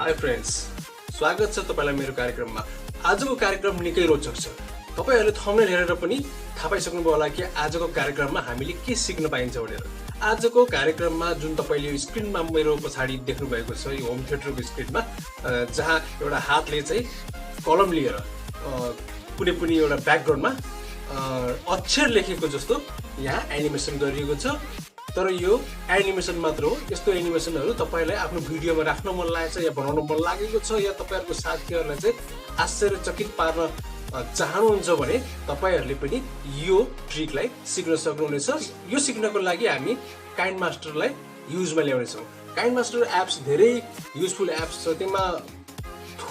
High friends, स्वागत छ तपाईलाई मेरो कार्यक्रममा। आजको कार्यक्रम निकै रोचक छ। तपाईहरुले थम्बनेल हेरेर पनि थाहा पाइसक्नुभयो होला कि आजको कार्यक्रममा हामीले के सिक्न पाइन्छ भनेर। आजको कार्यक्रममा जुन तपाईले यो स्क्रिनमा मेरो पछाडी देख्नु भएको छ, यो होम थिएटरको स्क्रिनमा, जहाँ एउटा हातले चाहिँ कलम लिएर कुनै पनि एउटा ब्याकग्राउन्डमा अक्षर लेखेको जस्तो यहाँ एनिमेसन गरिएको छ। तर यो एनिमेसन मात्र हो। यस्तो एनिमेसनहरु तपाईलाई आफ्नो भिडियोमा राख्न मन लागेको छ या बनाउन मन लागेको छ या तपाईहरुको साथीहरुलाई चाहिँ आश्चर्यचकित पार्न चाहनुहुन्छ भने तपाईहरुले पनि यो ट्रिकलाई सिक्न सक्नुहुनेछ। यो सिक्नको लागि हामी काइनमास्टरलाई युजमा ल्याउने छौं। काइनमास्टर एप्स धेरै युजफुल एप्स छ। त्यसमा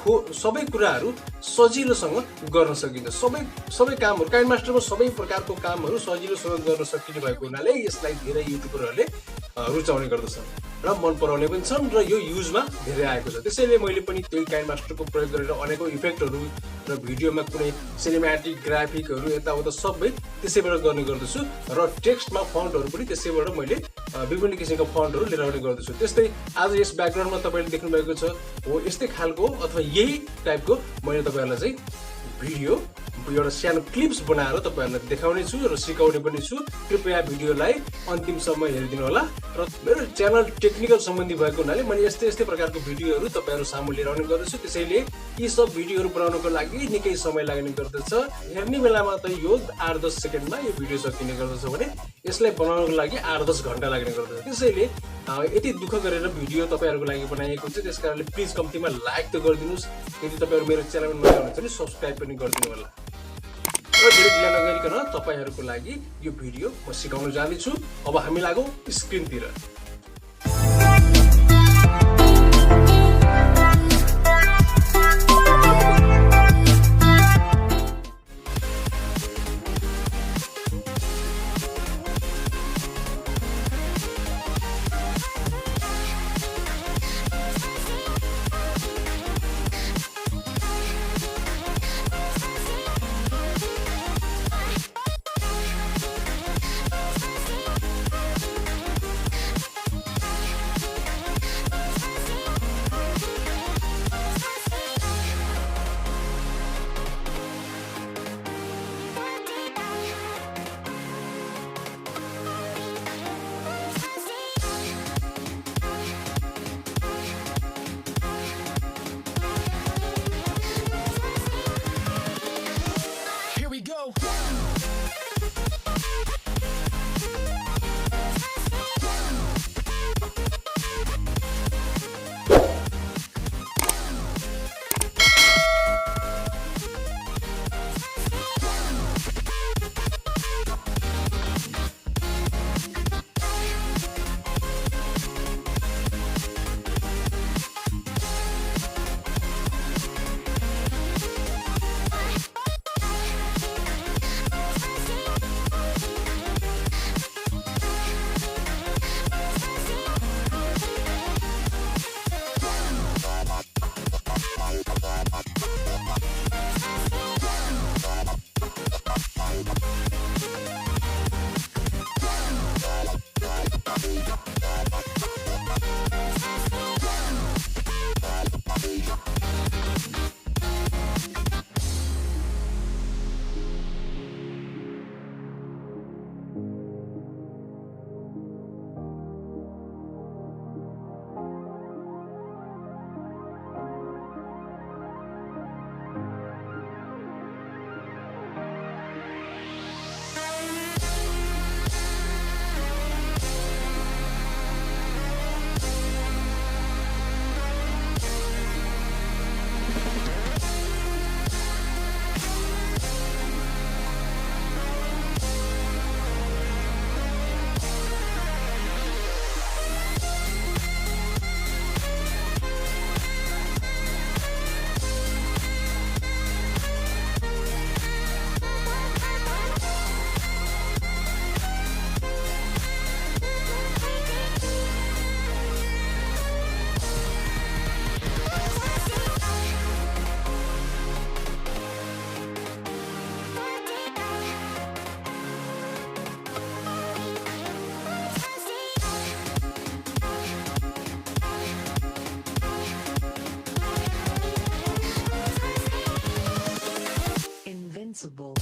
सबै कुराहरु सजिलोसँग गर्न सकिन्छ। सबै कामहरु काइनमास्टरमा सबै प्रकारको कामहरु सजिलोसँग गर्न सकिने भएको हुनाले यसलाई धेरै युट्युबरहरुले रुचाउने गर्दछ र मन पराउने पनि छन् र यो युजमा धेरै आएको छ। त्यसैले मैले पनि त्यही काइनमास्टरको प्रयोग गरेर अनेकौं इफेक्टहरु र भिडियोमा कुनै सिनेम्याटिक ग्राफिकहरु यताउता सबै त्यसैबाट गर्ने गर्दछु र टेक्स्टमा फन्टहरु पनि त्यसैबाट मैले विभिन्न किसिमका फन्टहरु लिएर आउने गर्दछु। त्यस्तै आज यस ब्याकग्राउन्डमा तपाईले देख्नु भएको छ हो यस्तै खालको अथवा यही टाइपको मैले तपाईहरुलाई चाहिँ भिडियो एउटा सानो क्लिप्स बनाएर तपाईहरुलाई देखाउने छु र सिकाउने पनि छु। कृपया भिडियोलाई अन्तिमसम्म हेरिदिनु होला र मेरो च्यानल टेक्निकल सम्बन्धी भएको हुनाले मैले यस्तै प्रकारको भिडियोहरु तपाईहरु सामु लिएर आउने गर्दछु। त्यसैले यी सब भिडियोहरु बनाउनको लागि निकै समय लाग्ने गर्दछ। हेर्ने बेलामा त यो 8-10 सेकेन्डमा यो भिडियो सकिने गर्दछ भने यसलाई बनाउनको लागि 8-10 घण्टा लाग्ने गर्दछ। त्यसैले यति दुःख गरेर भिडियो तपाईहरुको लागि बनाइएको हुन्छ। त्यसकारणले प्लिज कम्तिमा लाइक त गरिदिनुस्। यदि तपाईहरु मेरो च्यानलमा नयाँ हुनुहुन्छ भने सब्स्क्राइब पनि गरिदिनु होला। र धेरै ढिला नगरिकन तपाईहरुको लागि यो भिडियो म सिकाउन जाँदै छु। अब हामी लागौं स्क्रिनतिर। responsible